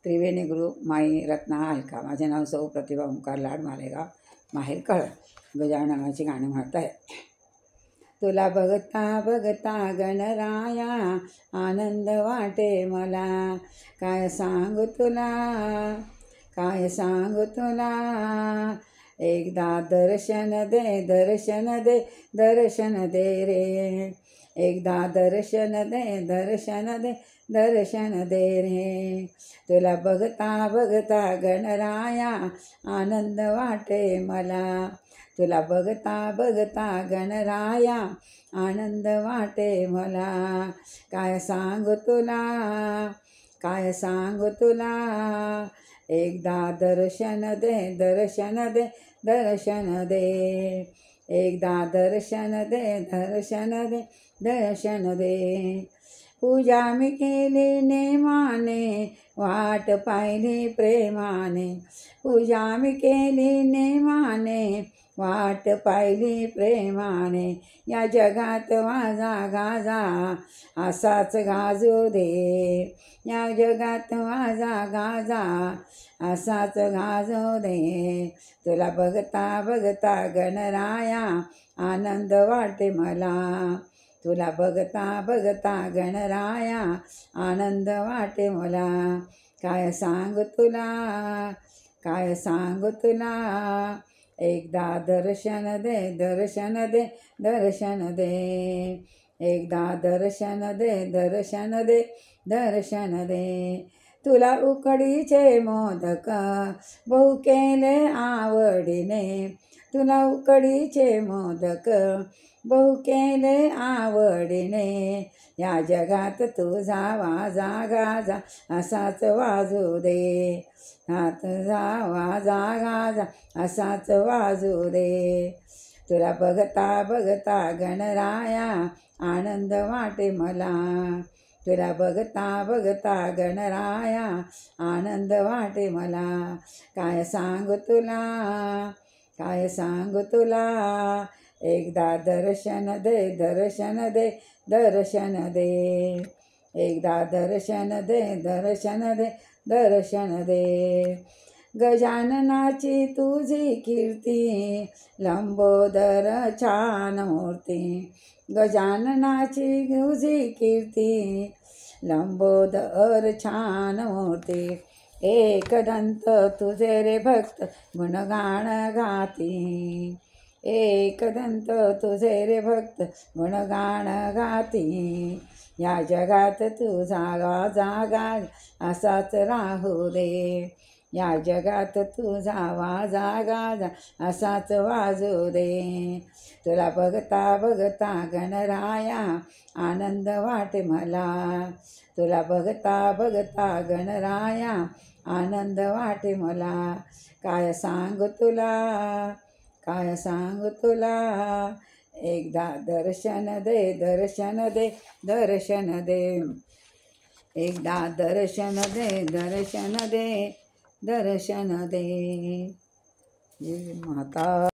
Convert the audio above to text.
त्रिवेणी गुरु माई रत्ना हलका. माझे नाव सौ प्रतिभा ओंकार लाड मालेगाव माहेर कळ. गजाननाची गाणी म्हणत आहे. तुला बघता बघता गणराया आनंद वाटे मला, काय सांगू तुला, काय सांगू तुला. एकदा दर्शन दे, दर्शन दे, दर्शन दे रे. एकदा दर्शन दे, दर्शन दे, दर्शन दे रे. तुला बघता बघता गणराया आनंद वाटे मला, तुला बघता बघता गणराया आनंद वाटे मला. काय सांगू तुला, काय सांगू तुला. एकदा दर्शन दे, दर्शन दे, दर्शन दे. एकदा दर्शन दे, दर्शन दे, दर्शन दे. पूजा मी केली नेमाने, वाट पाहिली प्रेमाने. पूजा मी केली नेमाने, वाट पाहिली प्रेमाने. या जगात माझा गाजा असाच गाजू दे. या जगात माझा गाजा असाच गाजू दे. तुला बघता बघता गणराया आनंद वाटे मला, तुला बघता बघता गणराया आनंद वाटे मला. काय सांगू तुला, काय सांगू तुला. एकदा दर्शन दे, दर्शन दे, दर्शन दे. एकदा दर्शन दे, दर्शन दे, दर्शन दे. तुला उकडीचे मोदक बहु केले आवडीने. तुला उकडीचे मोदक बहु केले आवडीने. या जगात तुझा वाजा गाजा असाच वाजू दे. तुझा वाजा गाजा असाच वाजू दे. तुला बघता बघता गणराया आनंद वाटे मला, तुला बघता बघता गणराया आनंद वाटे मला. काय सांगू तुला, काय सांगू तुला. एकदा दर्शन दे, दर्शन दे, दर्शन दे. एकदा दर्शन दे, दर्शन दे, दर्शन दे. गजाननाची तुझी कीर्ती लंबोदर छान मूर्ती. गजाननाची तुझी कीर्ती लंबोदर छान मूर्ती. एकदंत तुझे रे भक्त गुणगान गाती. एकदंत तुझे रे भक्त गुणगान गाती. या जगात तुझा गाजा गाज असाच राहू दे. या जगात तुझा वाजा गाजा असाच वाजू दे. तुला बघता बघता गणराया आनंद वाटे मला, तुला बघता बघता गणराया आनंद वाटे मला. काय सांगू तुला, काय सांगू तुला. एकदा दर्शन दे, दर्शन दे, दर्शन दे. एकदा दर्शन दे, दर्शन दे, दर्शन दे. जय माता.